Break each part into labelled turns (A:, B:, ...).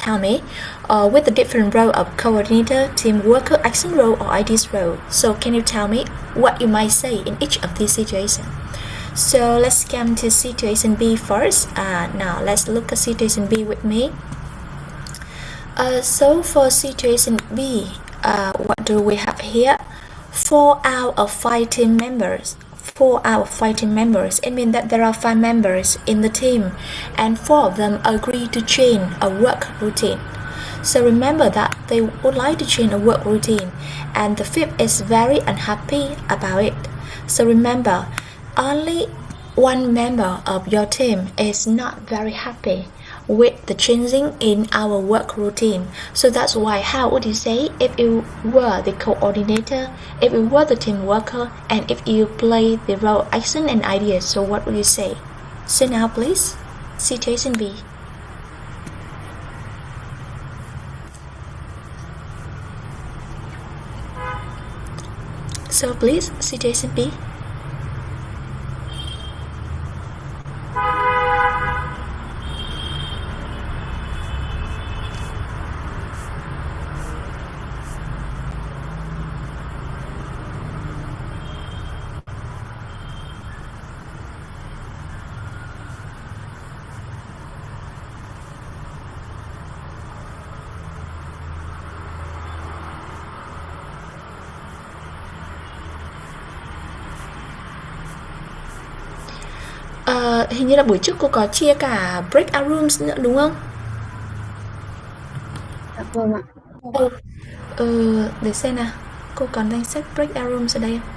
A: tell me with the different role of coordinator, team worker, action role, or ideas role. So can you tell me what you might say in each of these situations? So let's come to situation B first. Now let's look at situation B with me. So for situation B, what do we have here? 4 out of 5 team members. 4 out of 5 team members. It means that there are 5 members in the team, and 4 of them agree to change a work routine. So remember that they would like to change a work routine, and the 5th is very unhappy about it. So remember, only 1 member of your team is not very happy with the changing in our work routine. So that's why, how would you say if you were the coordinator, if you were the team worker, and if you play the role action and ideas? So what would you say? Say now please. Situation B. So please, situation B. Hình như là buổi trước cô có chia cả breakout rooms nữa đúng không?
B: Vâng ạ.
A: Để xem nào, cô còn danh sách breakout rooms ở đây không?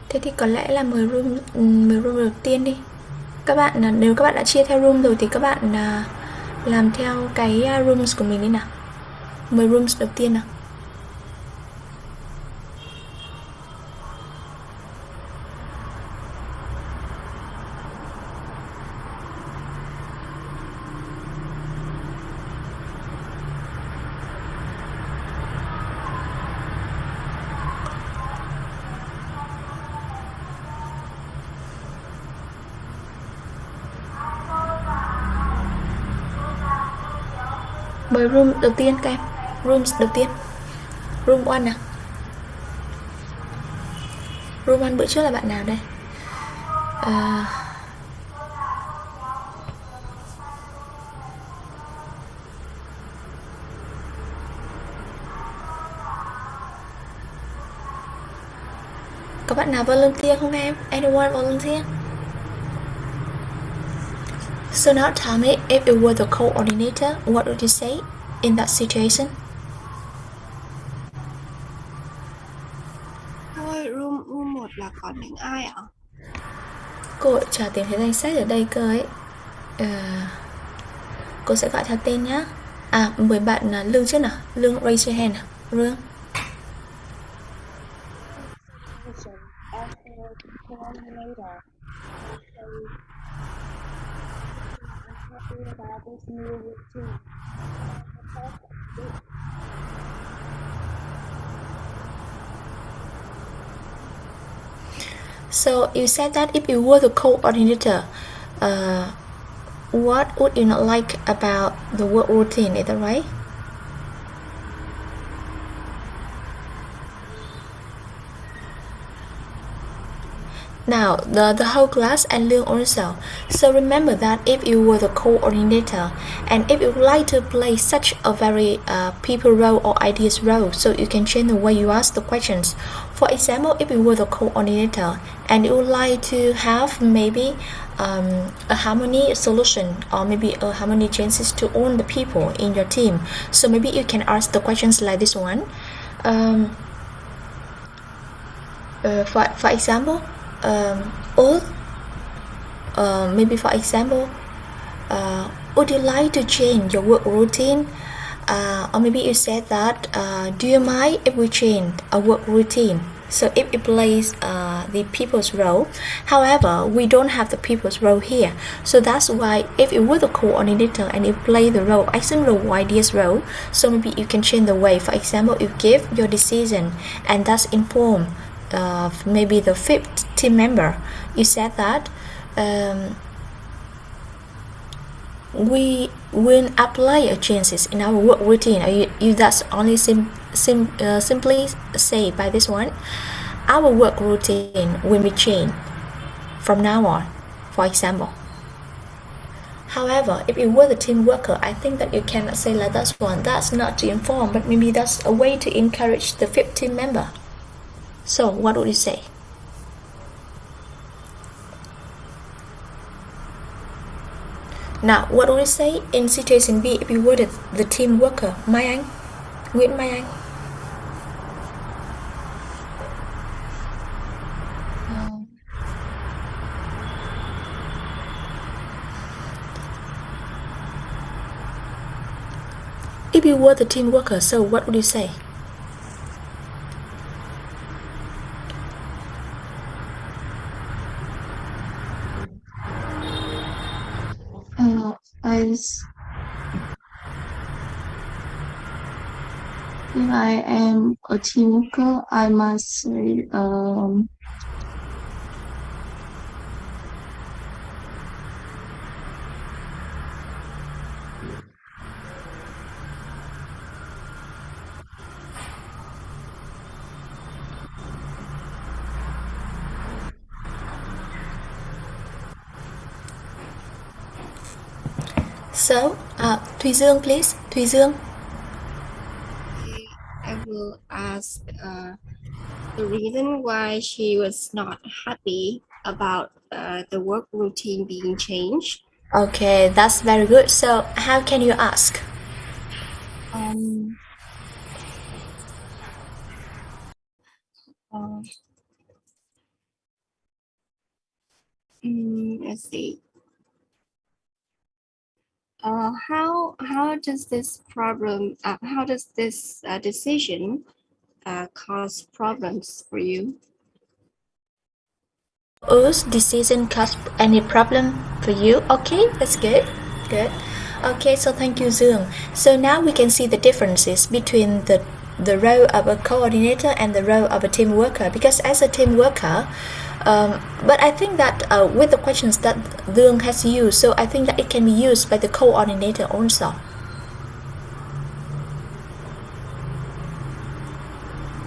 A: Thế thì có lẽ là 10 room đầu tiên đi. Các bạn, nếu các bạn đã chia theo room rồi thì các bạn làm theo cái rooms của mình đi nào. 10 rooms đầu tiên nào. Mời room đầu tiên các em. Rooms đầu tiên. Room 1 nào. Room 1 bữa trước là bạn nào đây? Có bạn nào volunteer không em? Anyone volunteer? So now tell me, if you were the coordinator, what would you say in that situation?
B: Thôi, room 1 là có những ai ạ?
A: Cô chả tìm thấy danh sách ở đây cơ ấy. Cô sẽ gọi theo tên nhá. Mời bạn Lương trước nào. Lương, raise your hand nào. Lương. So you said that if you were the coordinator, what would you not like about the work routine? Is that right? Now, the whole class and Lương also. So remember that if you were the coordinator, and if you would like to play such a very people role or ideas role, so you can change the way you ask the questions. For example, if you were the coordinator and you would like to have maybe a harmony solution, or maybe a harmony chances to all the people in your team, so maybe you can ask the questions like this one. For example, maybe for example, would you like to change your work routine? Or maybe you said that, do you mind if we change a work routine? So if it plays the people's role, however, we don't have the people's role here. So that's why if you were the coordinator and you play the role, action role, ideas role, so maybe you can change the way. For example, you give your decision and thus inform maybe the fifth team member, you said that we will apply changes in our work routine. You that's only simply say by this one, our work routine will be changed from now on, for example. However, if you were the team worker, I think that you cannot say like that one. That's not to inform, but maybe that's a way to encourage the fifth team member. So, what would you say? Now, what would you say in situation B if you were the team worker? Mai Anh, Nguyễn Mai Anh. If you were the team worker, so what would you say?
B: If I am a team worker, I must say,
A: So, Thùy Dương, please. Thùy Dương.
B: I will ask the reason why she was not happy about the work routine being changed.
A: Okay, that's very good. So, how can you ask?
B: Let's see. How does this problem? How does this decision cause problems for you?
A: Whose decision cause any problem for you? Okay, that's good. Good. Okay, so thank you, Dương. So now we can see the differences between the role of a coordinator and the role of a team worker. Because as a team worker, but I think that with the questions that Dương has used, so I think that it can be used by the coordinator also.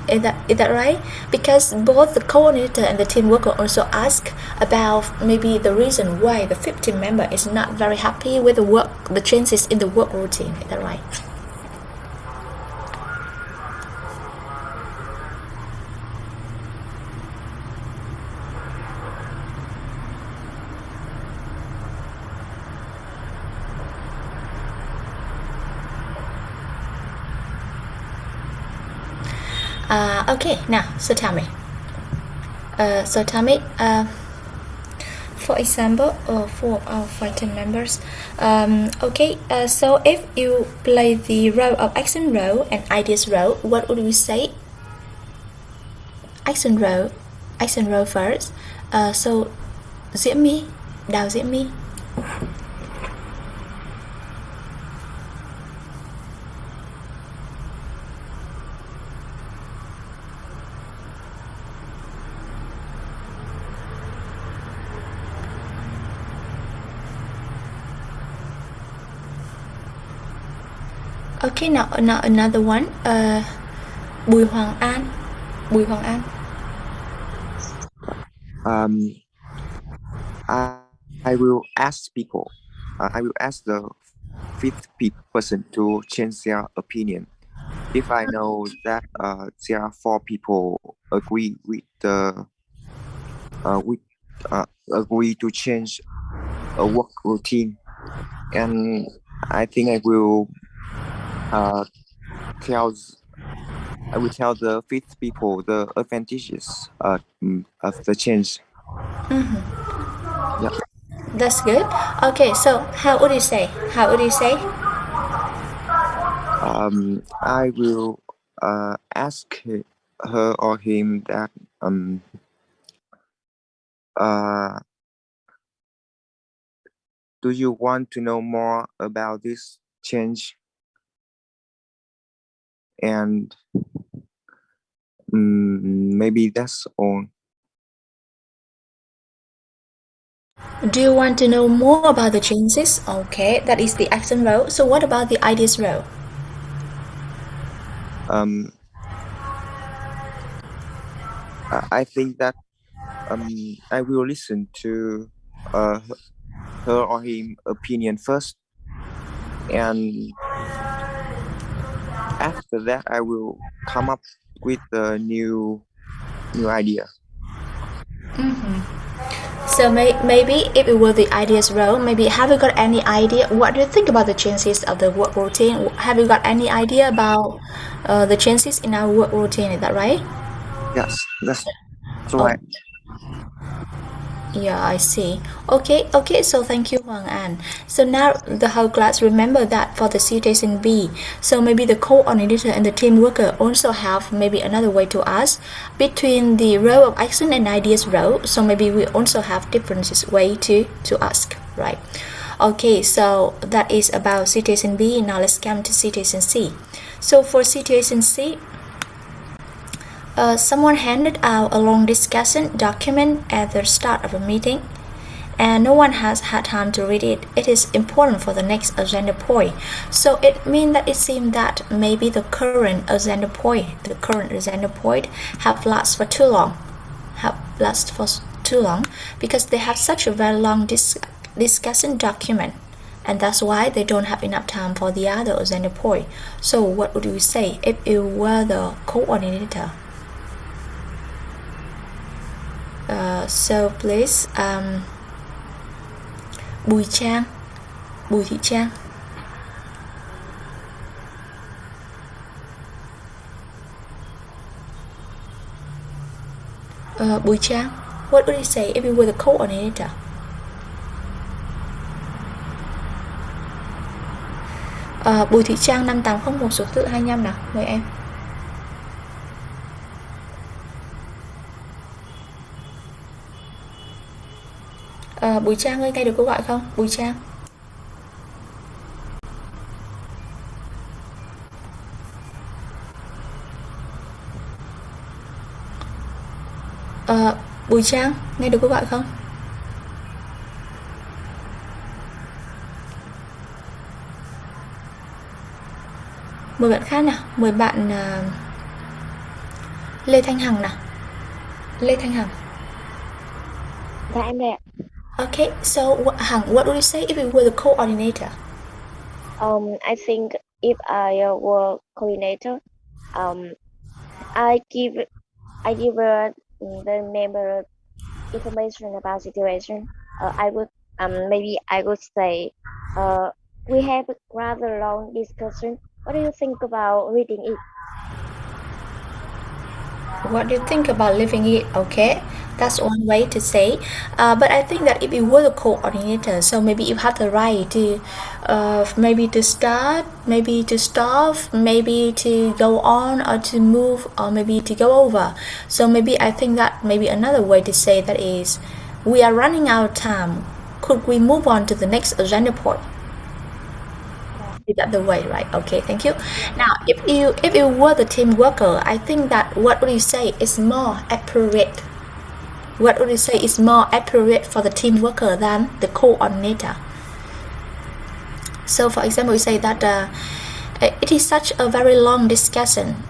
A: Is that right? Because both the coordinator and the team worker also ask about maybe the reason why the 15 member is not very happy with the changes in the work routine. Is that right? Okay, now, so tell me. For example, for our fighting members, okay, so if you play the role of action role and ideas role, what would we say? Action role first. So, Diễm My, Đào Diễm My. Okay, now another one. Bùi Hoàng An. Bùi Hoàng An.
C: I will ask people. I will ask the fifth person to change their opinion. If I know that there are four people agree with the agree to change a work routine, and I think I will tell the fifth people the advantages of the change. Yeah.
A: That's good. Okay, so how would you say?
C: I will ask her or him that do you want to know more about this change? And Maybe that's all.
A: Do you want to know more about the chances? Okay, that is the action row. So what about the ideas row?
C: I think that I will listen to her or him opinion first, and after that I will come up with a new idea.
A: So maybe if it were the ideas row, maybe have you got any idea? What do you think about the chances of the work routine? Have you got any idea about the chances in our work routine? Is that right?
C: Yes, that's
A: Oh,
C: right.
A: yeah, I see. Okay, so thank you, Hoàng An. So now the whole class remember that for the situation B, so maybe the coordinator and the team worker also have maybe another way to ask between the row of action and ideas row. So maybe we also have different way to ask, right? Okay, so that is about situation B. Now let's come to situation C. So for situation C, someone handed out a long discussion document at the start of a meeting, and no one has had time to read it. It is important for the next agenda point. So it means that it seems that maybe the current agenda point have lasted for too long, because they have such a very long discussion document, and that's why they don't have enough time for the other agenda point. So what would you say if you were the coordinator? So please, Bùi Thị Trang. Bùi Trang, what would you say if you were the coordinator? Bùi Thị Trang 5801 số tự 25 nào, mời em. Bùi Trang ơi, nghe được câu gọi không? Bùi Trang. Bùi Trang, nghe được câu gọi không? Mời bạn khác nào, mời bạn Lê Thanh Hằng nào. Lê Thanh Hằng.
D: Dạ em đây ạ.
A: Okay, so Hằng, what would you say if you were the coordinator?
D: I think if I were coordinator, I give the member information about situation. I would maybe I would say we have a rather long discussion. What do you think about reading it?
A: What do you think about leaving it? Okay, that's one way to say. But I think that if you were the coordinator, so maybe you have the right to maybe to start, maybe to stop, maybe to go on or to move, or maybe to go over. So maybe I think that maybe another way to say that is, we are running out of time. Could we move on to the next agenda point? Is that the way, right? Okay, thank you. Now, if you were the team worker, I think that what would you say is more accurate? What would you say is more accurate for the team worker than the coordinator? So, for example, you say that it is such a very long discussion.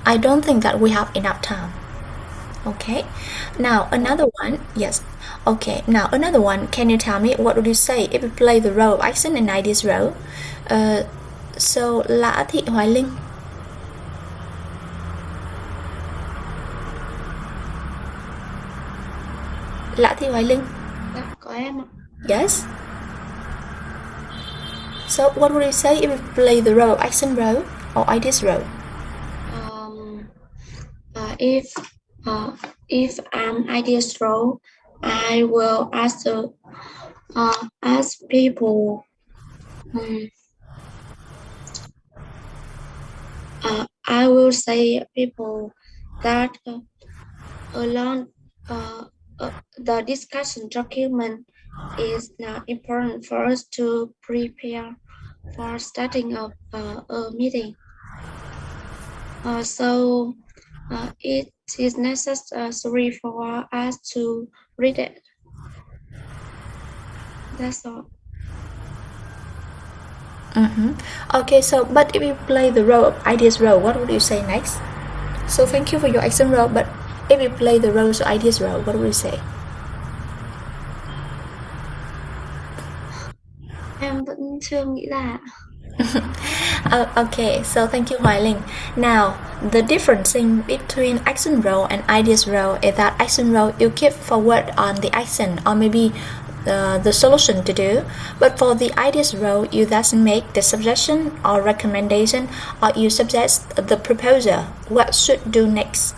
A: I don't think that we have enough time. Okay. Now another one. Yes. Okay. Now another one. Can you tell me what would you say if you play the role of action and ideas role? So Lã Thị Hoài Linh. Lã Thị Hoài Linh.
B: Có em ạ.
A: Yes. So what would you say if you play the role of action role or ideas role?
B: If I'm ideas role, I will ask people. I will say people that along the discussion document is now important for us to prepare for starting a meeting. So It is necessary for us to read it. That's all.
A: Okay, so but if you play the role of ideas role, what would you say next? So thank you for your action role, but if you play the roles of ideas role, what would you say?
B: Em vẫn chưa nghĩ ra.
A: Okay, so thank you, Hoài Linh. Now, the difference between action role and ideas role is that action role you keep forward on the action or maybe the solution to do, but for the ideas role you thus make the suggestion or recommendation or you suggest the proposal what should do next.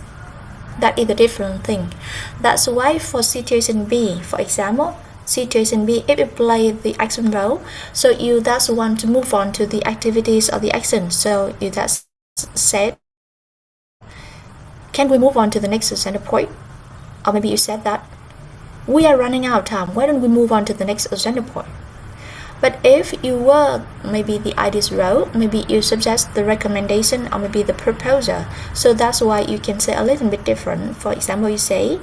A: That is a different thing. That's why for situation B, for example, situation B, if you play the action role, so you thus want to move on to the activities or the action. So you thus said, can we move on to the next agenda point? Or maybe you said that we are running out of time. Why don't we move on to the next agenda point? But if you were maybe the ideas role, maybe you suggest the recommendation or maybe the proposal. So that's why you can say a little bit different. For example, you say,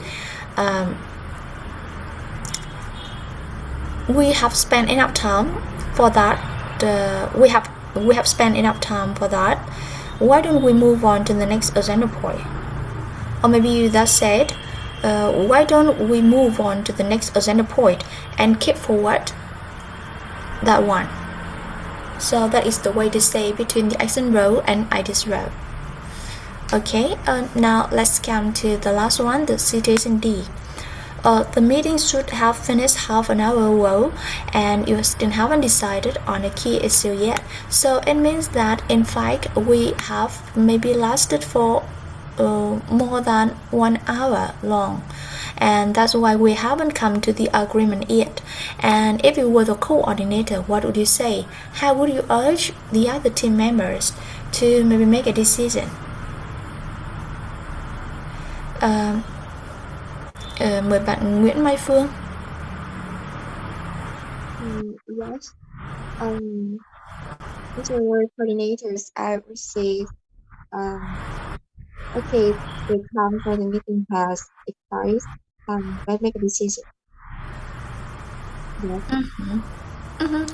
A: we have spent enough time for that. We have spent enough time for that. Why don't we move on to the next agenda point? Or maybe you thus said, why don't we move on to the next agenda point and keep forward that one. So that is the way to say between the action role and ideas role. Okay, now let's come to the last one, the situation D. The meeting should have finished half an hour ago and you still haven't decided on a key issue yet. So it means that in fact we have maybe lasted for more than 1 hour long, and that's why we haven't come to the agreement yet. And if you were the coordinator, what would you say? How would you urge the other team members to maybe make a decision? Mời bạn Nguyễn Mai Phương.
B: Yes. As our coordinators, I would say, okay, the time for the meeting has expired. Let's make a decision. Yes.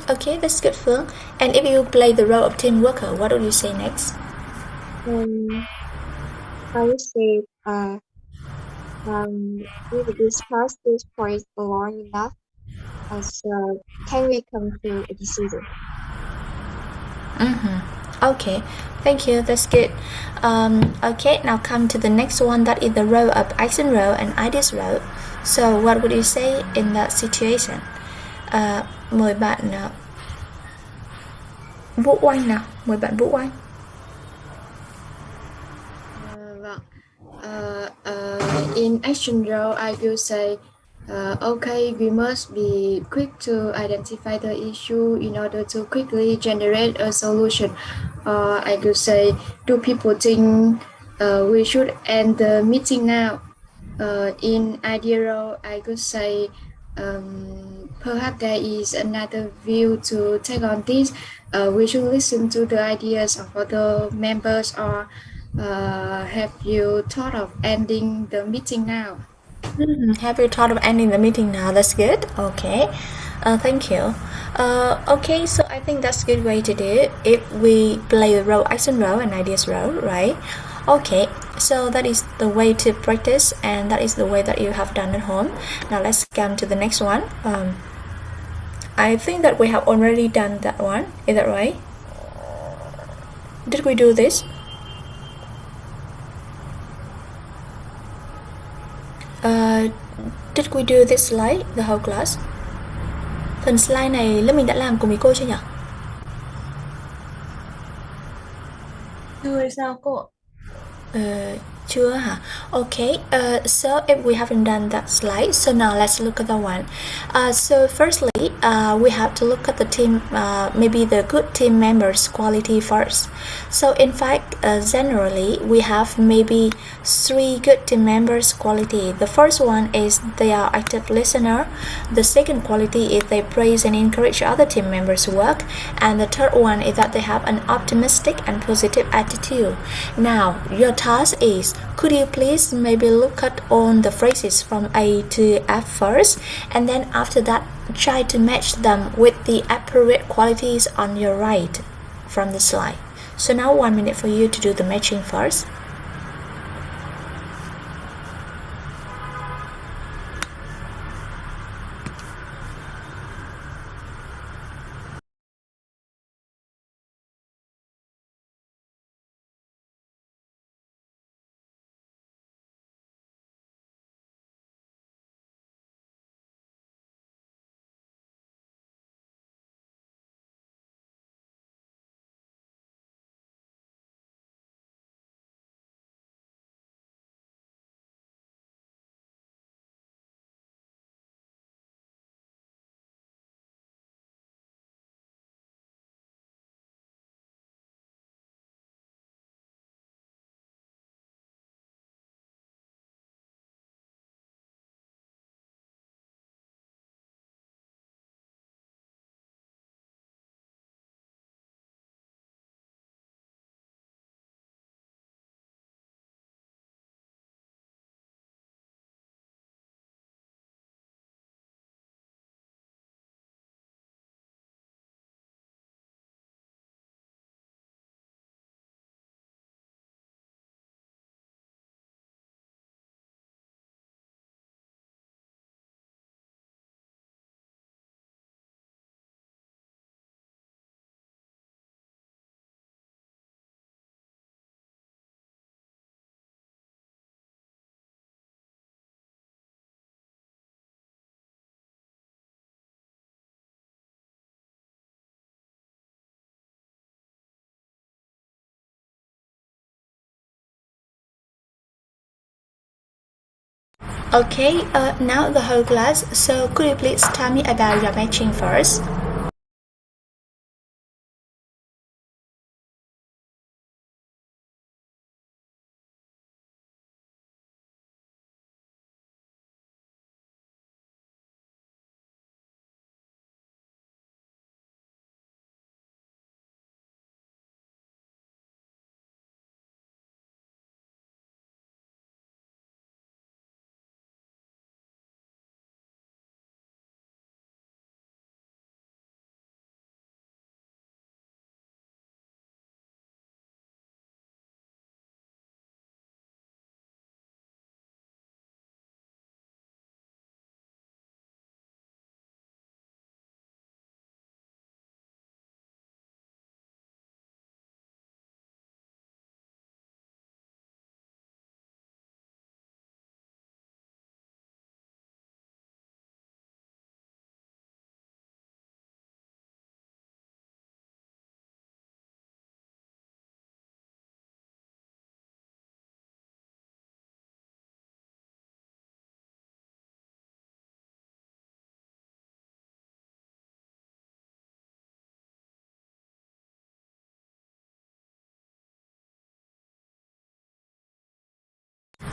A: Okay, that's good, Phương. And if you play the role of team worker, what would you say next?
B: I would say, we discussed this point long enough. So can we come to a decision?
A: Okay, thank you. That's good. Okay, now come to the next one. That is the role of action role and ideas role. So what would you say in that situation? Mời bạn Vũ Oanh nào. Mời bạn Vũ Oanh.
B: In action role, I will say, okay, we must be quick to identify the issue in order to quickly generate a solution. I will say, do people think we should end the meeting now? In idea role, I could say, perhaps there is another view to take on this. We should listen to the ideas of other members, or have you thought of ending the meeting now?
A: Have you thought of ending the meeting now? That's good. Okay. Thank you. Okay, so I think that's a good way to do it if we play the role action role and ideas role, right? Okay, so that is the way to practice and that is the way that you have done at home. Now let's come to the next one. I think that we have already done that one. Is that right? Did we do this? Did we do this slide, the whole class? Phần slide này lớp mình đã làm cùng với cô chưa nhỉ?
B: Chưa sao cô?
A: Chưa hả? Okay, so if we haven't done that slide, so now let's look at that one. So firstly, we have to look at the team, maybe the good team members' quality first. So in fact, generally, we have maybe 3 good team members' quality. The first one is they are active listener. The second quality is they praise and encourage other team members' work. And the third one is that they have an optimistic and positive attitude. Now, your task is Could you please maybe look at all the phrases from A to F first, and then after that try to match them with the appropriate qualities on your right from the slide. So now 1 minute for you to do the matching first. Okay, now the whole class, so could you please tell me about your matching first?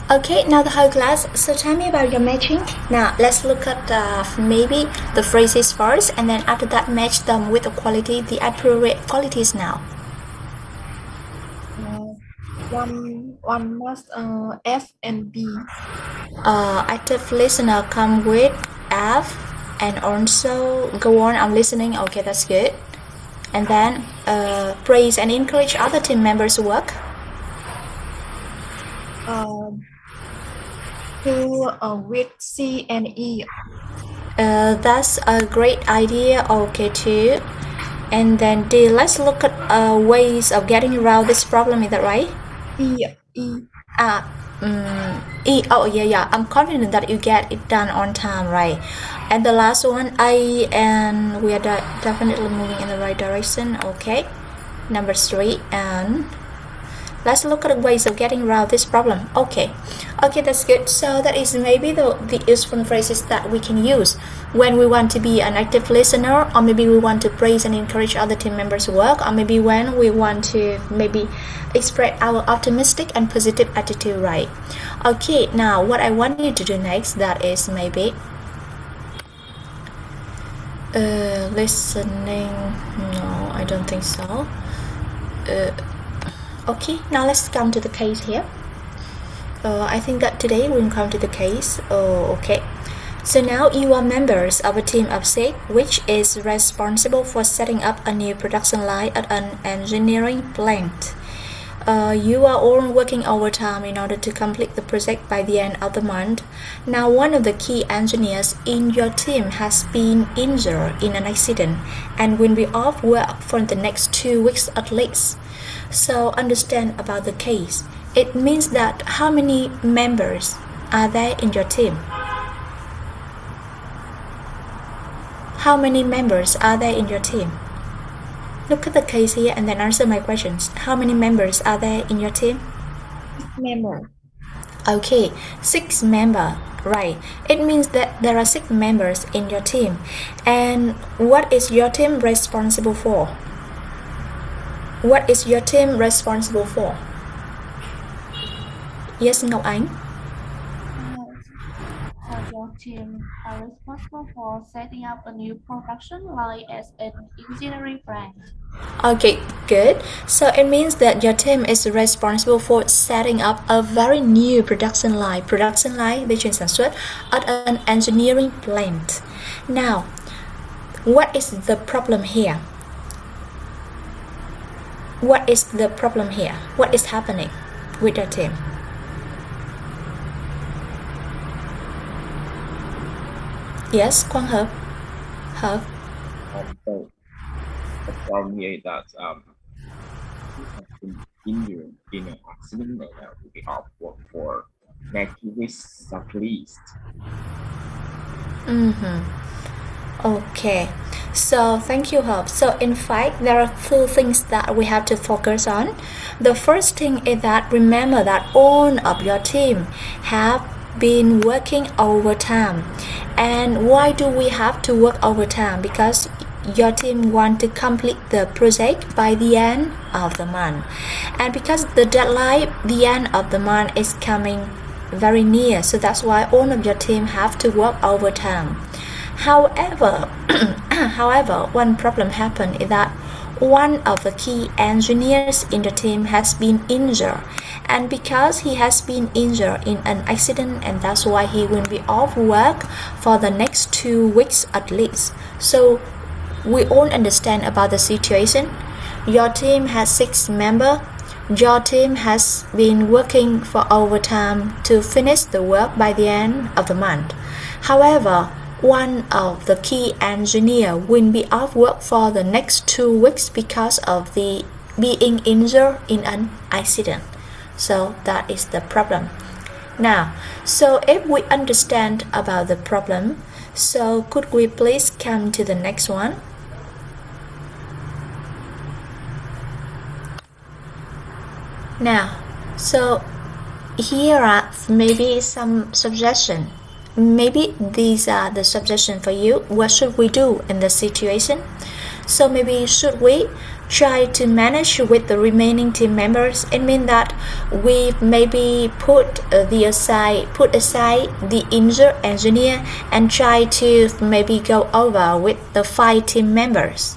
A: Okay, now the whole class, so tell me about your matching. Now let's look at maybe the phrases first, and then after that match them with the quality, the appropriate qualities now.
B: One must F and B.
A: Active listener come with F, and also go on, I'm listening. Okay, that's good. And then praise and encourage other team members' work.
B: With C and E.
A: That's a great idea. Okay, too. And then D, let's look at ways of getting around this problem. Is that right?
B: E.
A: E. Oh, yeah. I'm confident that you get it done on time, right? And the last one, I, and we are definitely moving in the right direction. Okay. Number 3, and let's look at ways of getting around this problem. Okay, that's good. So that is maybe the useful phrases that we can use when we want to be an active listener, or maybe we want to praise and encourage other team members' work, or maybe when we want to maybe express our optimistic and positive attitude, right? Okay, now what I want you to do next, that is maybe listening. No, I don't think so. Okay, now let's come to the case here. I think that today we'll come to the case. Okay. So now you are members of a team of 6, which is responsible for setting up a new production line at an engineering plant. You are all working overtime in order to complete the project by the end of the month. Now, one of the key engineers in your team has been injured in an accident and will be off work for the next 2 weeks at least. So, understand about the case. It means that how many members are there in your team? How many members are there in your team? Look at the case here and then answer my questions. How many members are there in your team?
B: 6 members.
A: Okay, 6 members. Right. It means that there are 6 members in your team. And what is your team responsible for? What is your team responsible for? Yes, Ngọc Ánh.
E: Your team are responsible for setting up a new production line as an engineering plant.
A: Okay, good. So it means that your team is responsible for setting up a very new production line dây chuyền sản xuất at an engineering plant. Now, what is the problem here? What is the problem here? What is happening with your team? Yes, Quang Hợp.
F: So the problem here is that he has been injured in an accident and will be off work for next 2 weeks at least.
A: Okay, so thank you, Herb. So in fact, there are 2 things that we have to focus on. The first thing is that remember that all of your team have been working overtime. And why do we have to work overtime? Because your team want to complete the project by the end of the month. And because the deadline, the end of the month is coming very near, so that's why all of your team have to work overtime. However, one problem happened is that one of the key engineers in the team has been injured, and because he has been injured in an accident, and that's why he will be off work for the next 2 weeks at least. So we all understand about the situation. Your team has 6 members. Your team has been working for overtime to finish the work by the end of the month. However, one of the key engineer will be off work for the next 2 weeks because of the being injured in an accident. So that is the problem. Now, so if we understand about the problem, so could we please come to the next one? Now, so here are maybe some suggestions. Maybe these are the suggestions for you. What should we do in this situation? So maybe should we try to manage with the remaining team members? It means that we maybe put aside the injured engineer and try to maybe go over with the 5 team members.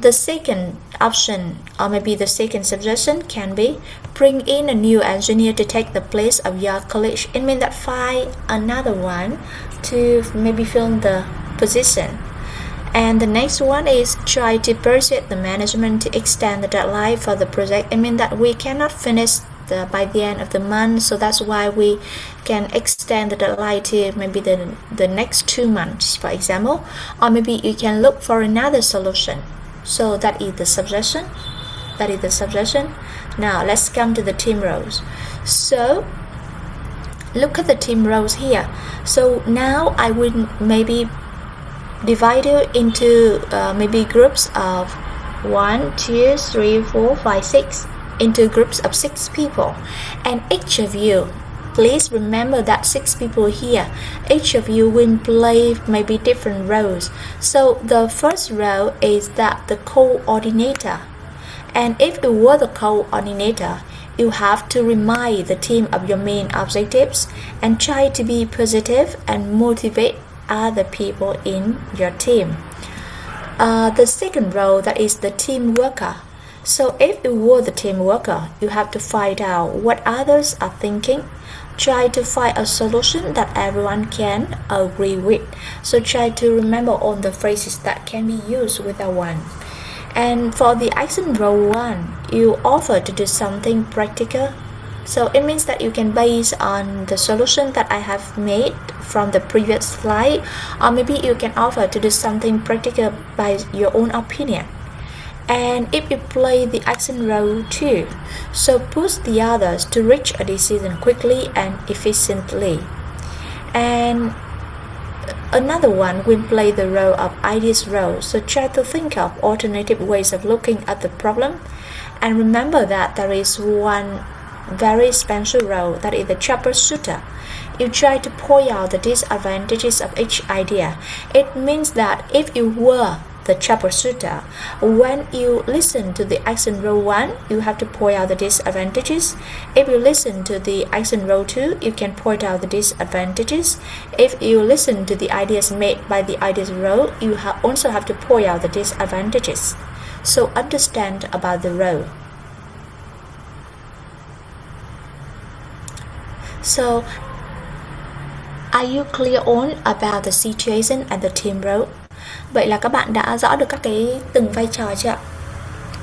A: The second option, or maybe the second suggestion, can be bring in a new engineer to take the place of your colleague. It means that find another one to maybe fill the position. And the next one is try to persuade the management to extend the deadline for the project. It means that we cannot finish by the end of the month, so that's why we can extend the deadline to maybe the next 2 months, for example, or maybe you can look for another solution. So that is the suggestion. Now let's come to the team roles. So look at the team roles here. So now I will maybe divide you into maybe groups of 1, 2, 3, 4, 5, 6 into groups of 6 people, and each of you, please remember that 6 people here, each of you will play maybe different roles. So the first role is that the coordinator, and if you were the coordinator, you have to remind the team of your main objectives and try to be positive and motivate other people in your team. The second role, that is the team worker. So if you were the team worker, you have to find out what others are thinking. Try to find a solution that everyone can agree with. So try to remember all the phrases that can be used with that one. And for the action role 1, you offer to do something practical. So it means that you can base on the solution that I have made from the previous slide, or maybe you can offer to do something practical by your own opinion. And if you play the action role 2, so push the others to reach a decision quickly and efficiently. And another one will play the role of ideas role, so try to think of alternative ways of looking at the problem. And remember that there is one very special role, that is the troubleshooter. You try to point out the disadvantages of each idea. It means that if you were the troubleshooter, when you listen to the action role 1, you have to point out the disadvantages. If you listen to the action role 2, you can point out the disadvantages. If you listen to the ideas made by the ideas role, you also have to point out the disadvantages. So understand about the role. So are you clear on about the situation and the team role? Vậy là các bạn đã rõ được các cái từng vai trò chưa ạ?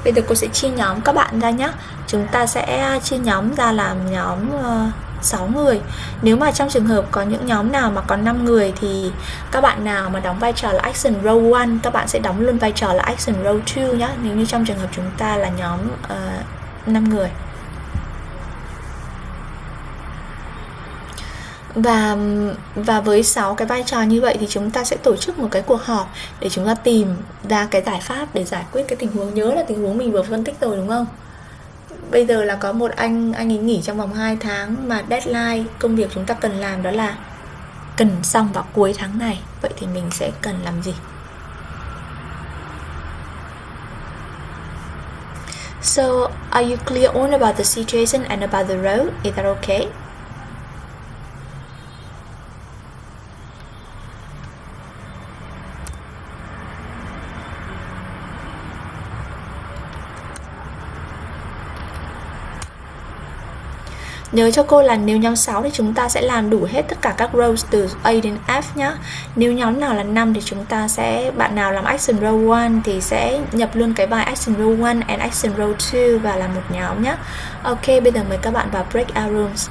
A: Bây giờ cô sẽ chia nhóm các bạn ra nhé. Chúng ta sẽ chia nhóm ra làm nhóm 6 người. Nếu mà trong trường hợp có những nhóm nào mà có 5 người thì các bạn nào mà đóng vai trò là action role 1, các bạn sẽ đóng luôn vai trò là action role 2 nhé. Nếu như trong trường hợp chúng ta là nhóm 5 người. Và với 6 cái vai trò như vậy thì chúng ta sẽ tổ chức một cái cuộc họp để chúng ta tìm ra cái giải pháp để giải quyết cái tình huống. Nhớ là tình huống mình vừa phân tích rồi đúng không? Bây giờ là có một anh ấy nghỉ trong vòng 2 tháng mà deadline công việc chúng ta cần làm đó là cần xong vào cuối tháng này. Vậy thì mình sẽ cần làm gì? So, are you clear on about the situation and about the role? Is that okay? Nhớ cho cô là nếu nhóm 6 thì chúng ta sẽ làm đủ hết tất cả các roles từ A đến F nhé. Nếu nhóm nào là 5 thì chúng ta sẽ, bạn nào làm action role 1 thì sẽ nhập luôn cái bài action role 1 and action role 2 và làm một nhóm nhé. Ok, bây giờ mời các bạn vào breakout rooms.